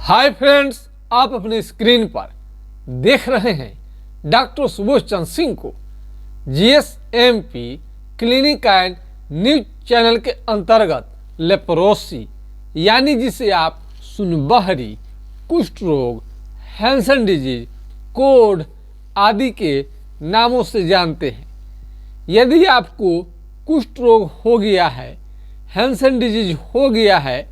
Hi friends, आप अपने screen पर देख रहे हैं डॉक्टर सुबोध चंद्र सिंह को जीएसएमपी क्लिनिक एंड न्यूज चैनल के अंतर्गत लेप्रोसी यानी जिसे आप सुनबहरी, कुष्ठ रोग, हैंसन डिजीज, कोढ़ आदि के नामों से जानते हैं। यदि आपको कुष्ठ रोग हो गया है, हैंसन डिजीज हो गया है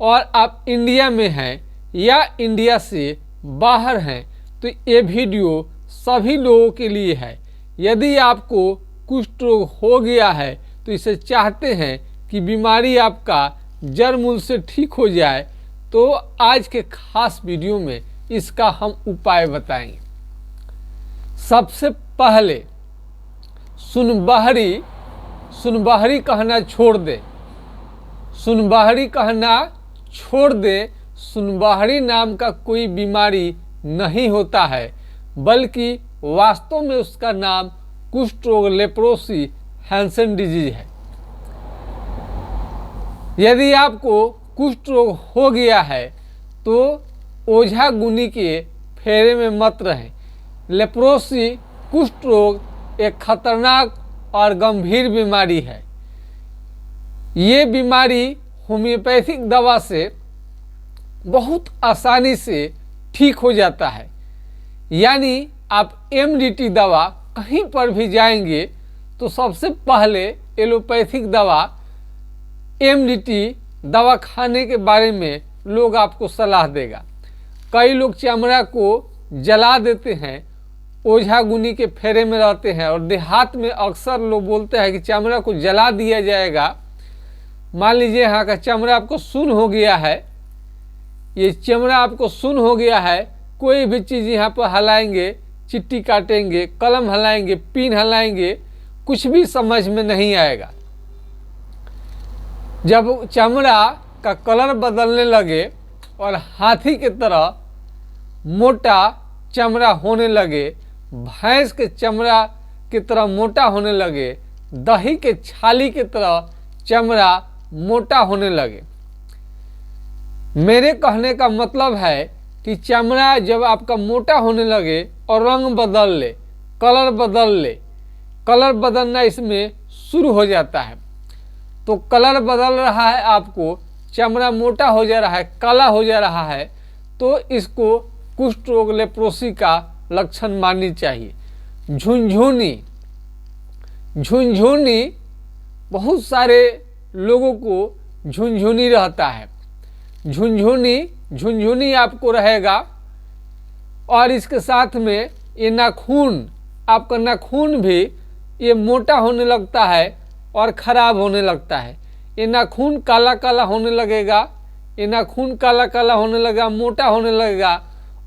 और आप इंडिया में हैं या इंडिया से बाहर हैं तो ये वीडियो सभी लोगों के लिए है। यदि आपको कुष्ठ रोग हो गया है तो इसे चाहते हैं कि बीमारी आपका जड़ मूल से ठीक हो जाए, तो आज के खास वीडियो में इसका हम उपाय बताएंगे। सबसे पहले सुनबहरी कहना छोड़ दे। सुनबहरी कहना छोड़ दे। सुनबहरी नाम का कोई बीमारी नहीं होता है, बल्कि वास्तव में उसका नाम कुष्ठ रोग, लेप्रोसी, हैंसन डिजीज है। यदि आपको कुष्ठ रोग हो गया है तो ओझा गुनी के फेरे में मत रहें। लेप्रोसी कुष्ठ रोग एक खतरनाक और गंभीर बीमारी है। ये बीमारी होम्योपैथिक दवा से बहुत आसानी से ठीक हो जाता है। यानी आप एमडीटी दवा कहीं पर भी जाएंगे तो सबसे पहले एलोपैथिक दवा एमडीटी दवा खाने के बारे में लोग आपको सलाह देगा। कई लोग चमड़ा को जला देते हैं, ओझा गुनी के फेरे में रहते हैं और देहात में अक्सर लोग बोलते हैं कि चमड़ा को जला दिया जाएगा। मान लीजिए यहाँ का चमड़ा आपको सुन्न हो गया है, ये चमड़ा आपको सुन्न हो गया है, कोई भी चीज़ यहाँ पर हलाएंगे, चिट्ठी काटेंगे, कलम हलाएंगे, पिन हलाएंगे, कुछ भी समझ में नहीं आएगा। जब चमड़ा का कलर बदलने लगे और हाथी की तरह मोटा चमड़ा होने लगे, भैंस के चमड़ा की तरह मोटा होने लगे, दही के छाली की तरह चमड़ा मोटा होने लगे। मेरे कहने का मतलब है कि चमड़ा जब आपका मोटा होने लगे और रंग बदल ले, कलर बदलना इसमें शुरू हो जाता है। तो कलर बदल रहा है, आपको चमड़ा मोटा हो जा रहा है, काला हो जा रहा है, तो इसको कुष्ठ रोग, लेप्रोसी का लक्षण माननी चाहिए। झुनझुनी बहुत सारे लोगों को झुनझुनी रहता है। झुनझुनी आपको रहेगा और इसके साथ में ये नाखून, आपका नाखून भी ये मोटा होने लगता है और ख़राब होने लगता है। ये नाखून काला काला होने लगेगा, ये नाखून काला काला होने लगेगा, मोटा होने लगेगा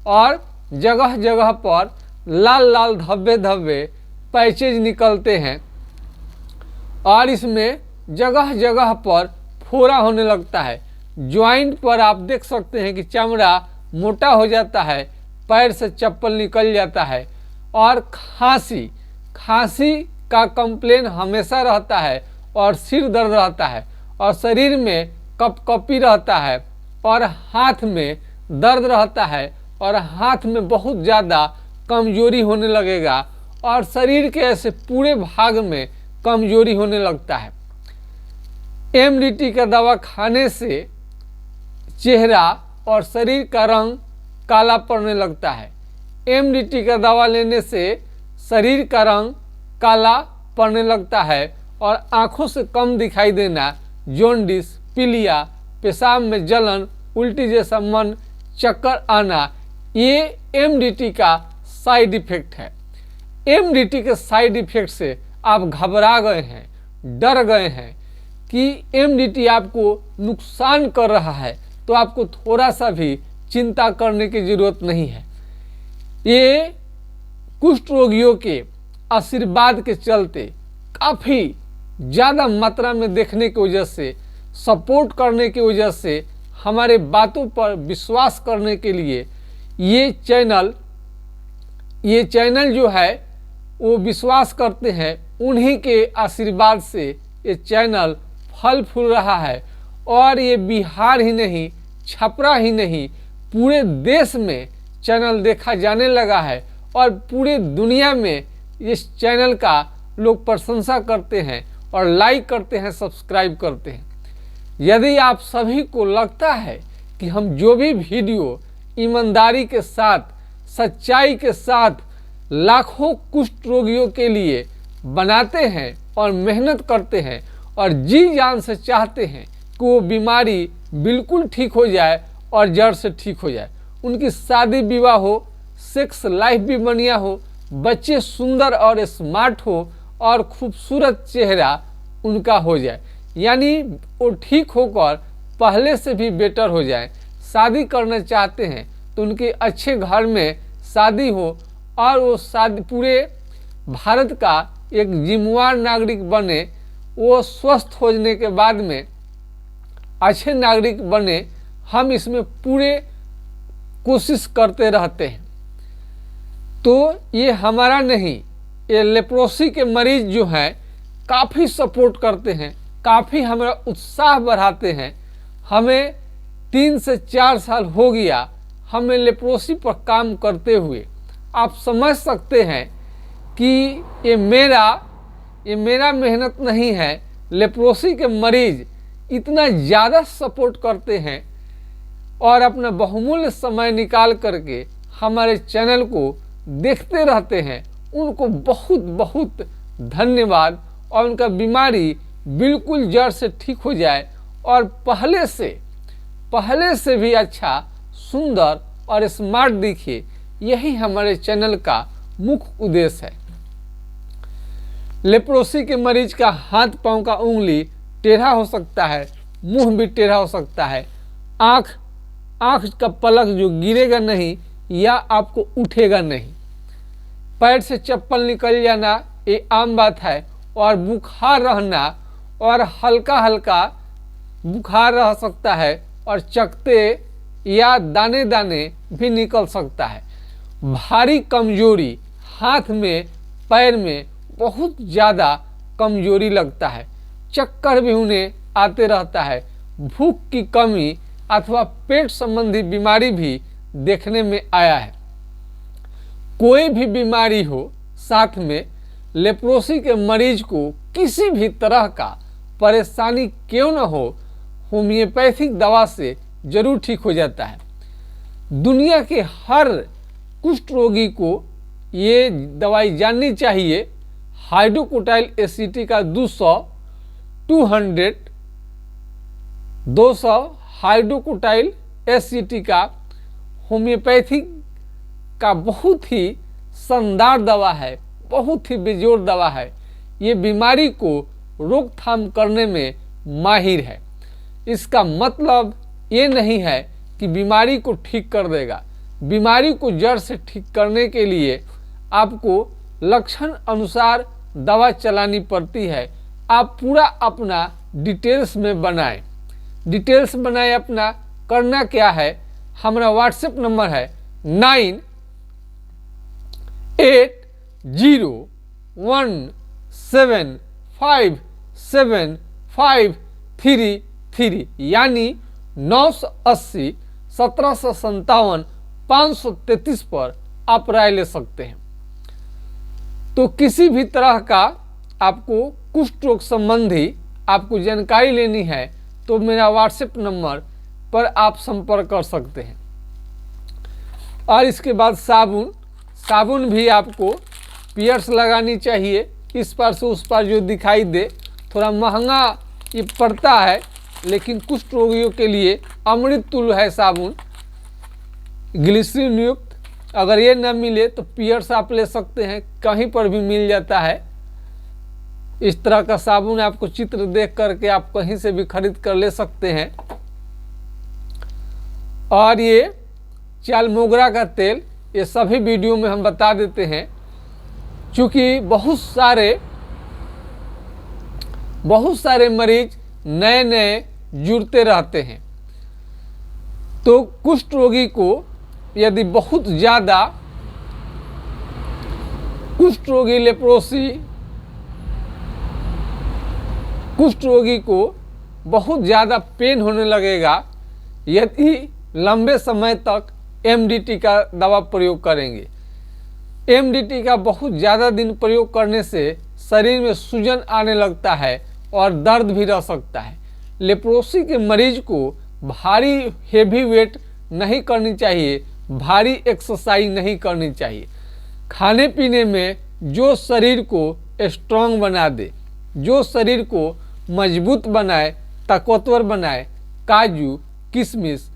और जगह जगह पर लाल लाल धब्बे धब्बे पैचेज निकलते हैं और इसमें जगह जगह पर फोड़ा होने लगता है। ज्वाइंट पर आप देख सकते हैं कि चमड़ा मोटा हो जाता है, पैर से चप्पल निकल जाता है और खांसी का कंप्लेन हमेशा रहता है और सिर दर्द रहता है और शरीर में कपकपी रहता है और हाथ में दर्द रहता है और हाथ में बहुत ज़्यादा कमजोरी होने लगेगा और शरीर के ऐसे पूरे भाग में कमजोरी होने लगता है। एमडीटी का दवा खाने से चेहरा और शरीर का रंग काला पड़ने लगता है। एमडीटी का दवा लेने से शरीर का रंग काला पड़ने लगता है और आँखों से कम दिखाई देना, जॉन्डिस, पीलिया, पेशाब में जलन, उल्टी जैसा मन, चक्कर आना, ये एमडीटी का साइड इफेक्ट है। एमडीटी के साइड इफेक्ट से आप घबरा गए हैं, डर गए हैं कि एमडीटी आपको नुकसान कर रहा है, तो आपको थोड़ा सा भी चिंता करने की ज़रूरत नहीं है। ये कुष्ठ रोगियों के आशीर्वाद के चलते काफ़ी ज़्यादा मात्रा में देखने की वजह से, सपोर्ट करने की वजह से, हमारे बातों पर विश्वास करने के लिए ये चैनल जो है वो विश्वास करते हैं, उन्हीं के आशीर्वाद से ये चैनल फल फूल रहा है और ये बिहार ही नहीं, छपरा ही नहीं, पूरे देश में चैनल देखा जाने लगा है और पूरे दुनिया में इस चैनल का लोग प्रशंसा करते हैं और लाइक करते हैं, सब्सक्राइब करते हैं। यदि आप सभी को लगता है कि हम जो भी वीडियो ईमानदारी के साथ, सच्चाई के साथ लाखों कुष्ठ रोगियों के लिए बनाते हैं और मेहनत करते हैं और जी जान से चाहते हैं कि वो बीमारी बिल्कुल ठीक हो जाए और जड़ से ठीक हो जाए, उनकी शादी विवाह हो, सेक्स लाइफ भी बढ़िया हो, बच्चे सुंदर और स्मार्ट हो और खूबसूरत चेहरा उनका हो जाए, यानी वो ठीक होकर पहले से भी बेटर हो जाए, शादी करना चाहते हैं तो उनके अच्छे घर में शादी हो और वो शादी पूरे भारत का एक जिम्मेवार नागरिक बने, वो स्वस्थ होने के बाद में अच्छे नागरिक बने। हम इसमें पूरे कोशिश करते रहते हैं। तो ये हमारा नहीं, ये लेप्रोसी के मरीज जो हैं काफ़ी सपोर्ट करते हैं, काफ़ी हमारा उत्साह बढ़ाते हैं। हमें 3 से 4 साल हो गया हमें लेप्रोसी पर काम करते हुए। आप समझ सकते हैं कि ये मेरा मेहनत नहीं है, लेप्रोसी के मरीज इतना ज़्यादा सपोर्ट करते हैं और अपना बहुमूल्य समय निकाल करके हमारे चैनल को देखते रहते हैं। उनको बहुत बहुत धन्यवाद और उनका बीमारी बिल्कुल जड़ से ठीक हो जाए और पहले से भी अच्छा, सुंदर और स्मार्ट दिखे, यही हमारे चैनल का मुख्य उद्देश्य है। लेप्रोसी के मरीज का हाथ पांव का उंगली टेढ़ा हो सकता है, मुंह भी टेढ़ा हो सकता है, आँख का पलक जो गिरेगा नहीं या आपको उठेगा नहीं, पैर से चप्पल निकल जाना ये आम बात है, और बुखार रहना और हल्का हल्का बुखार रह सकता है और चकते या दाने दाने भी निकल सकता है। भारी कमजोरी, हाथ में पैर में बहुत ज़्यादा कमजोरी लगता है, चक्कर भी उन्हें आते रहता है, भूख की कमी अथवा पेट संबंधी बीमारी भी देखने में आया है। कोई भी बीमारी हो, साथ में लेप्रोसी के मरीज को किसी भी तरह का परेशानी क्यों न हो, होम्योपैथिक दवा से जरूर ठीक हो जाता है। दुनिया के हर कुष्ठ रोगी को ये दवाई जाननी चाहिए। हाइड्रोकोटाइल एसिटी का 200 हाइड्रोकोटाइल एसिटी का होम्योपैथिक का बहुत ही शानदार दवा है, बहुत ही बेजोड़ दवा है। ये बीमारी को रोकथाम करने में माहिर है। इसका मतलब ये नहीं है कि बीमारी को ठीक कर देगा। बीमारी को जड़ से ठीक करने के लिए आपको लक्षण अनुसार दवा चलानी पड़ती है। आप पूरा अपना डिटेल्स में बनाएं। अपना करना क्या है, हमारा व्हाट्सएप नंबर है 9801757533 यानी 980 1757 533 पर आप राय ले सकते हैं। तो किसी भी तरह का आपको कुष्ठ रोग संबंधी आपको जानकारी लेनी है तो मेरा व्हाट्सएप नंबर पर आप संपर्क कर सकते हैं। और इसके बाद साबुन भी आपको पियर्स लगानी चाहिए। इस पार से उस पार जो दिखाई दे, थोड़ा महंगा ये पड़ता है, लेकिन कुष्ठ रोगियों के लिए अमृत तुल्य है साबुन, ग्लिसरीन युक्त। अगर ये न मिले तो पियर्स आप ले सकते हैं, कहीं पर भी मिल जाता है। इस तरह का साबुन आपको चित्र देख करके आप कहीं से भी खरीद कर ले सकते हैं। और ये चाल मोगरा का तेल, ये सभी वीडियो में हम बता देते हैं, क्योंकि बहुत सारे मरीज नए जुड़ते रहते हैं। तो कुष्ठ रोगी को यदि बहुत ज़्यादा कुष्ठ रोगी को बहुत ज़्यादा पेन होने लगेगा, यदि लंबे समय तक एमडीटी का दवा प्रयोग करेंगे। एमडीटी का बहुत ज़्यादा दिन प्रयोग करने से शरीर में सूजन आने लगता है और दर्द भी रह सकता है। लेप्रोसी के मरीज को भारी हेवी वेट नहीं करनी चाहिए, भारी एक्सरसाइज नहीं करनी चाहिए। खाने पीने में जो शरीर को स्ट्रांग बना दे, जो शरीर को मजबूत बनाए, ताकतवर बनाए, काजू, किशमिश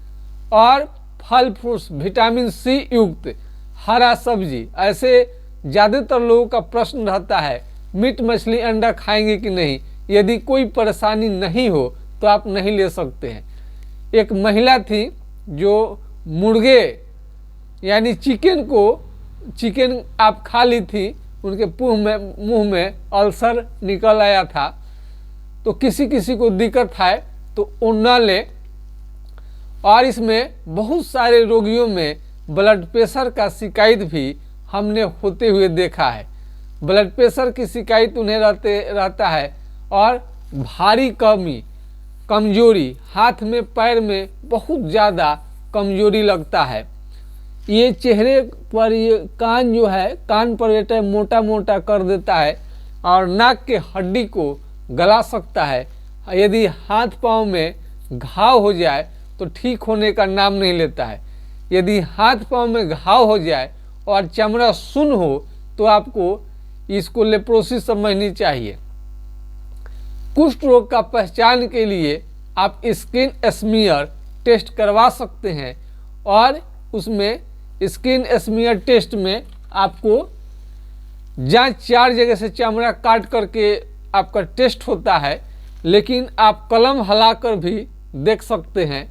और फल फ्रूट्स, विटामिन सी युक्त हरा सब्जी। ऐसे ज़्यादातर लोगों का प्रश्न रहता है मीट मछली अंडा खाएंगे कि नहीं। यदि कोई परेशानी नहीं हो तो आप नहीं ले सकते हैं। एक महिला थी जो मुर्गे यानी चिकन आप खा ली थी, उनके मुंह में अल्सर निकल आया था। तो किसी किसी को दिक्कत है तो वो न ले। और इसमें बहुत सारे रोगियों में ब्लड प्रेशर का शिकायत भी हमने होते हुए देखा है। ब्लड प्रेशर की शिकायत उन्हें रहता है और भारी कमजोरी, हाथ में पैर में बहुत ज़्यादा कमजोरी लगता है। ये चेहरे पर ये कान जो है, कान पर ये मोटा मोटा कर देता है और नाक के हड्डी को गला सकता है। यदि हाथ पांव में घाव हो जाए तो ठीक होने का नाम नहीं लेता है। यदि हाथ पांव में घाव हो जाए और चमड़ा सुन्न हो तो आपको इसको लेप्रोसी समझनी चाहिए। कुष्ठ रोग का पहचान के लिए आप स्किन स्मीयर टेस्ट करवा सकते हैं और उसमें स्किन स्मीयर टेस्ट में आपको जहाँ 4 जगह से चमड़ा काट करके आपका टेस्ट होता है, लेकिन आप कलम हिलाकर भी देख सकते हैं।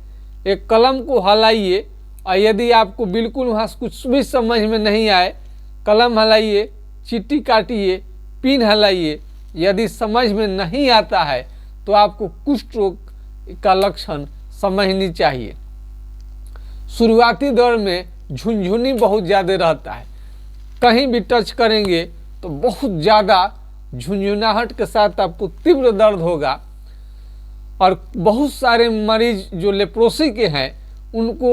एक कलम को हिलाइए और यदि आपको बिल्कुल वहाँ कुछ भी समझ में नहीं आए, कलम हिलाइए, चिट्ठी काटिए, पिन हिलाइए। यदि समझ में नहीं आता है तो आपको कुष्ठ रोग का लक्षण समझनी चाहिए। शुरुआती दौर में झुनझुनी बहुत ज़्यादा रहता है, कहीं भी टच करेंगे तो बहुत ज़्यादा झुनझुनाहट के साथ आपको तीव्र दर्द होगा। और बहुत सारे मरीज जो लेप्रोसी के हैं उनको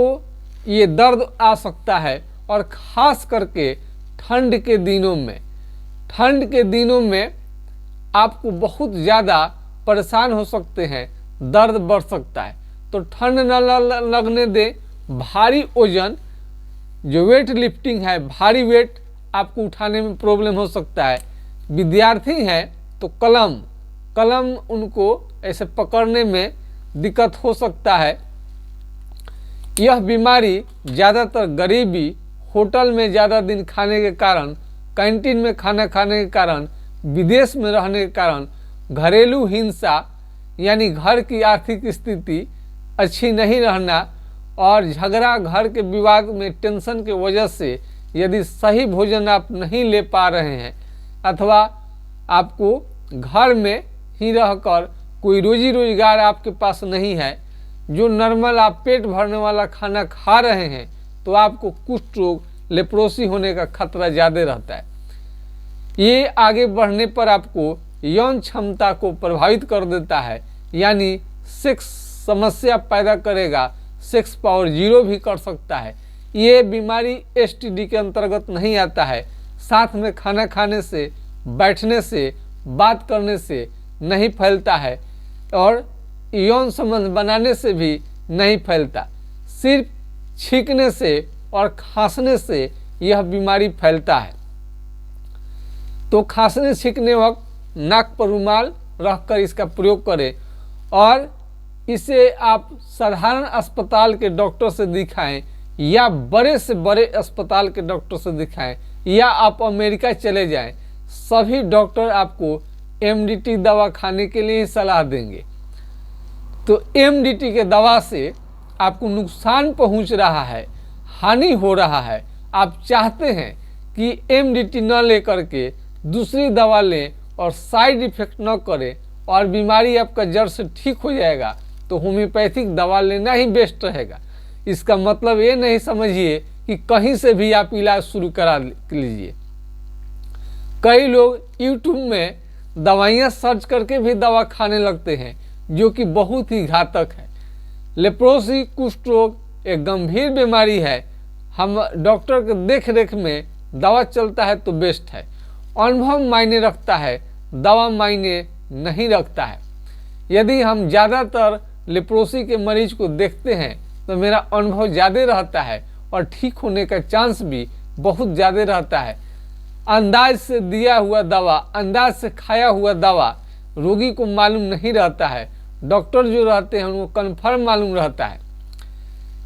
ये दर्द आ सकता है। और ख़ास करके ठंड के दिनों में आपको बहुत ज़्यादा परेशान हो सकते हैं, दर्द बढ़ सकता है। तो ठंड न लगने दें। भारी वजन जो वेट लिफ्टिंग है, भारी वेट आपको उठाने में प्रॉब्लम हो सकता है। विद्यार्थी हैं तो कलम उनको ऐसे पकड़ने में दिक्कत हो सकता है। यह बीमारी ज़्यादातर गरीबी, होटल में ज़्यादा दिन खाने के कारण, कैंटीन में खाना खाने के कारण, विदेश में रहने के कारण, घरेलू हिंसा यानी घर की आर्थिक स्थिति अच्छी नहीं रहना और झगड़ा, घर के विवाद में टेंशन के वजह से यदि सही भोजन आप नहीं ले पा रहे हैं अथवा आपको घर में ही रहकर कोई रोजी रोजगार आपके पास नहीं है, जो नॉर्मल आप पेट भरने वाला खाना खा रहे हैं, तो आपको कुष्ठ रोग, लेप्रोसी होने का खतरा ज़्यादा रहता है। ये आगे बढ़ने पर आपको यौन क्षमता को प्रभावित कर देता है, यानी सेक्स समस्या पैदा करेगा, सेक्स पावर 0 भी कर सकता है। ये बीमारी एसटीडी के अंतर्गत नहीं आता है। साथ में खाना खाने से, बैठने से, बात करने से नहीं फैलता है और यौन संबंध बनाने से भी नहीं फैलता। सिर्फ छींकने से और खांसने से यह बीमारी फैलता है। तो खांसने छींकने वक्त नाक पर रुमाल रखकर इसका प्रयोग करें और इसे आप साधारण अस्पताल के डॉक्टर से दिखाएं या बड़े से बड़े अस्पताल के डॉक्टर से दिखाएं या आप अमेरिका चले जाएं। सभी डॉक्टर आपको एमडीटी दवा खाने के लिए ही सलाह देंगे। तो एमडीटी के दवा से आपको नुकसान पहुंच रहा है, हानि हो रहा है। आप चाहते हैं कि एमडीटी न लेकर के दूसरी दवा लें और साइड इफेक्ट न करें और बीमारी आपका जड़ से ठीक हो जाएगा, तो होम्योपैथिक दवा लेना ही बेस्ट रहेगा। इसका मतलब ये नहीं समझिए कि कहीं से भी आप इलाज शुरू करा लीजिए। कई लोग यूट्यूब में दवाइयाँ सर्च करके भी दवा खाने लगते हैं, जो कि बहुत ही घातक है। लेप्रोसी, कुष्ठ रोग एक गंभीर बीमारी है, हम डॉक्टर के देख रेख में दवा चलता है तो बेस्ट है। अनुभव मायने रखता है, दवा मायने नहीं रखता है। यदि हम ज़्यादातर लेप्रोसी के मरीज को देखते हैं तो मेरा अनुभव ज़्यादा रहता है और ठीक होने का चांस भी बहुत ज़्यादा रहता है। अंदाज से दिया हुआ दवा, अंदाज से खाया हुआ दवा रोगी को मालूम नहीं रहता है, डॉक्टर जो रहते हैं उनको कन्फर्म मालूम रहता है।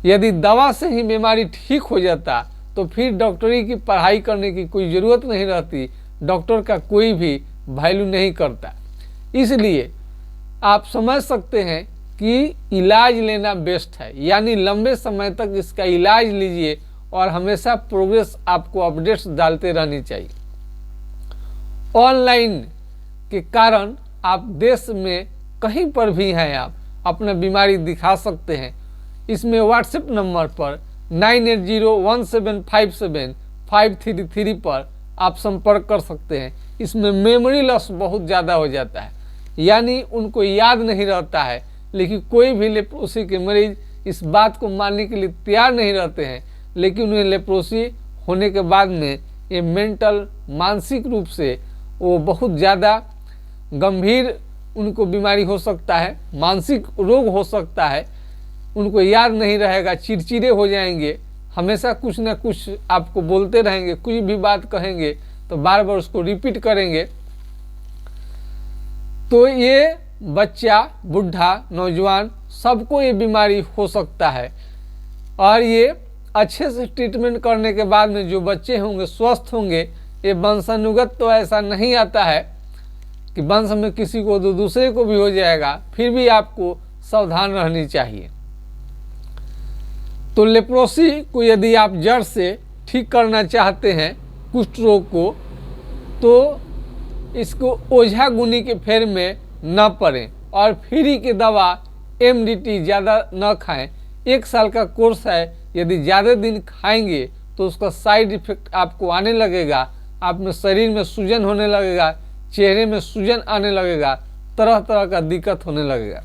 यदि दवा से ही बीमारी ठीक हो जाता तो फिर डॉक्टरी की पढ़ाई करने की कोई ज़रूरत नहीं रहती, डॉक्टर का कोई भी वैल्यू नहीं करता। इसलिए आप समझ सकते हैं कि इलाज लेना बेस्ट है, यानी लंबे समय तक इसका इलाज लीजिए और हमेशा प्रोग्रेस आपको अपडेट्स डालते रहनी चाहिए। ऑनलाइन के कारण आप देश में कहीं पर भी हैं, आप अपना बीमारी दिखा सकते हैं। इसमें व्हाट्सएप नंबर पर 9801757533 पर आप संपर्क कर सकते हैं। इसमें मेमोरी लॉस बहुत ज़्यादा हो जाता है, यानी उनको याद नहीं रहता है। लेकिन कोई भी लेप्रोसी के मरीज इस बात को मानने के लिए तैयार नहीं रहते हैं, लेकिन उन्हें लेप्रोसी होने के बाद में ये मेंटल, मानसिक रूप से वो बहुत ज़्यादा गंभीर उनको बीमारी हो सकता है, मानसिक रोग हो सकता है। उनको याद नहीं रहेगा, चिड़चिड़े हो जाएंगे, हमेशा कुछ ना कुछ आपको बोलते रहेंगे, कुछ भी बात कहेंगे तो बार बार उसको रिपीट करेंगे। तो ये बच्चा, बुढ़ा, नौजवान सबको ये बीमारी हो सकता है। और ये अच्छे से ट्रीटमेंट करने के बाद में जो बच्चे होंगे स्वस्थ होंगे। ये वंशानुगत तो ऐसा नहीं आता है कि वंश में किसी को तो दूसरे को भी हो जाएगा, फिर भी आपको सावधान रहनी चाहिए। तो लेप्रोसी को यदि आप जड़ से ठीक करना चाहते हैं, कुष्ठ रोग को, तो इसको ओझा गुनी के फेर में न पड़ें और फ्री की दवा MDT ज़्यादा न खाएं। 1 साल का कोर्स है, यदि ज़्यादा दिन खाएंगे तो उसका साइड इफेक्ट आपको आने लगेगा। आप में शरीर में सूजन होने लगेगा, चेहरे में सूजन आने लगेगा, तरह तरह का दिक्कत होने लगेगा।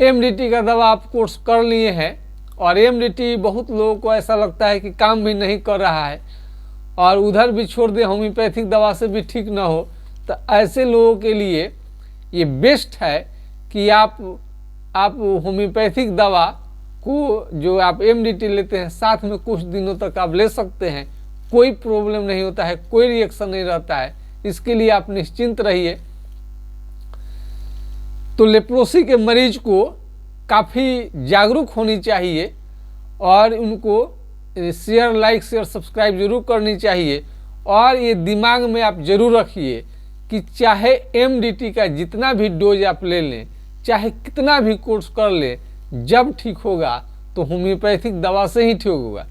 MDT का दवा आप कोर्स कर लिए हैं और MDT बहुत लोगों को ऐसा लगता है कि काम भी नहीं कर रहा है और उधर भी छोड़ दे, होम्योपैथिक दवा से भी ठीक ना हो, तो ऐसे लोगों के लिए ये बेस्ट है कि आप होम्योपैथिक दवा को जो आप MDT लेते हैं साथ में कुछ दिनों तक आप ले सकते हैं, कोई प्रॉब्लम नहीं होता है, कोई रिएक्शन नहीं रहता है। इसके लिए आप निश्चिंत रहिए। तो लेप्रोसी के मरीज को काफ़ी जागरूक होनी चाहिए और उनको शेयर, लाइक, शेयर, सब्सक्राइब जरूर करनी चाहिए। और ये दिमाग में आप जरूर रखिए कि चाहे MDT का जितना भी डोज आप ले लें, चाहे कितना भी कोर्स कर लें, जब ठीक होगा तो होम्योपैथिक दवा से ही ठीक होगा।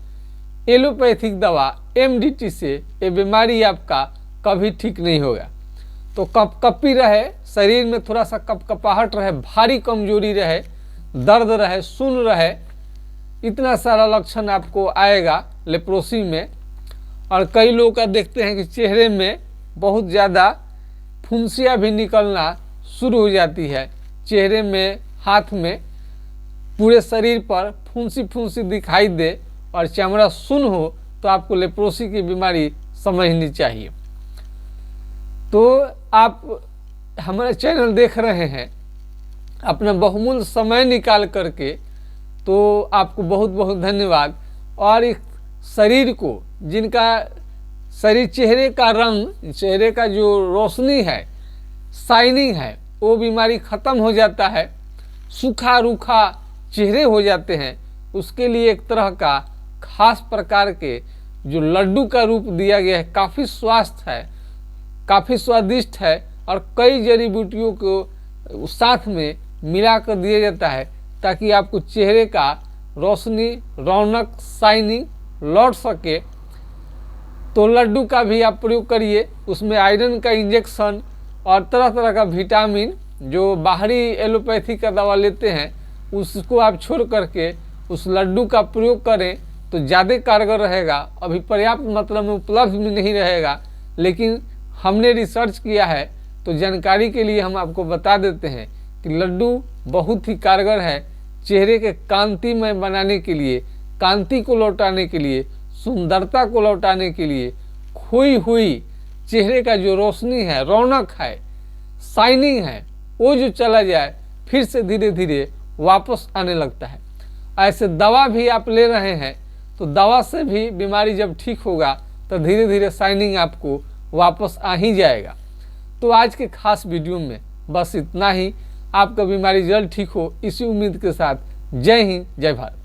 एलोपैथिक दवा MDT से ये बीमारी आपका कभी ठीक नहीं होगा। तो कपकपी रहे, शरीर में थोड़ा सा कपकपाहट रहे, भारी कमजोरी रहे, दर्द रहे, सुन रहे, इतना सारा लक्षण आपको आएगा लेप्रोसी में। और कई लोगों का देखते हैं कि चेहरे में बहुत ज़्यादा फुंसियाँ भी निकलना शुरू हो जाती है, चेहरे में, हाथ में, पूरे शरीर पर फुंसी फुंसी दिखाई दे और चमड़ा सुन्न हो, तो आपको लेप्रोसी की बीमारी समझनी चाहिए। तो आप हमारे चैनल देख रहे हैं, अपना बहुमूल्य समय निकाल करके, तो आपको बहुत बहुत धन्यवाद। और इस शरीर को, जिनका शरीर, चेहरे का रंग, चेहरे का जो रोशनी है, शाइनिंग है, वो बीमारी ख़त्म हो जाता है, सूखा रूखा चेहरे हो जाते हैं, उसके लिए एक तरह का खास प्रकार के जो लड्डू का रूप दिया गया है, काफ़ी स्वास्थ्य है, काफ़ी स्वादिष्ट है और कई जड़ी बूटियों को साथ में मिला कर दिया जाता है ताकि आपको चेहरे का रोशनी, रौनक, शाइनिंग लौट सके। तो लड्डू का भी आप प्रयोग करिए, उसमें आयरन का इंजेक्शन और तरह तरह का विटामिन जो बाहरी एलोपैथी का दवा लेते हैं उसको आप छोड़ करके उस लड्डू का प्रयोग करें तो ज़्यादा कारगर रहेगा। अभी पर्याप्त मात्रा में उपलब्ध भी नहीं रहेगा, लेकिन हमने रिसर्च किया है तो जानकारी के लिए हम आपको बता देते हैं कि लड्डू बहुत ही कारगर है। चेहरे के कांतिमय बनाने के लिए, कांति को लौटाने के लिए, सुंदरता को लौटाने के लिए, खोई हुई चेहरे का जो रोशनी है, रौनक है, शाइनिंग है, वो जो चला जाए फिर से धीरे धीरे वापस आने लगता है। ऐसे दवा भी आप ले रहे हैं तो दवा से भी बीमारी जब ठीक होगा तो धीरे धीरे शाइनिंग आपको वापस आ ही जाएगा। तो आज के खास वीडियो में बस इतना ही। आपका बीमारी जल्द ठीक हो इसी उम्मीद के साथ जय हिंद, जय भारत।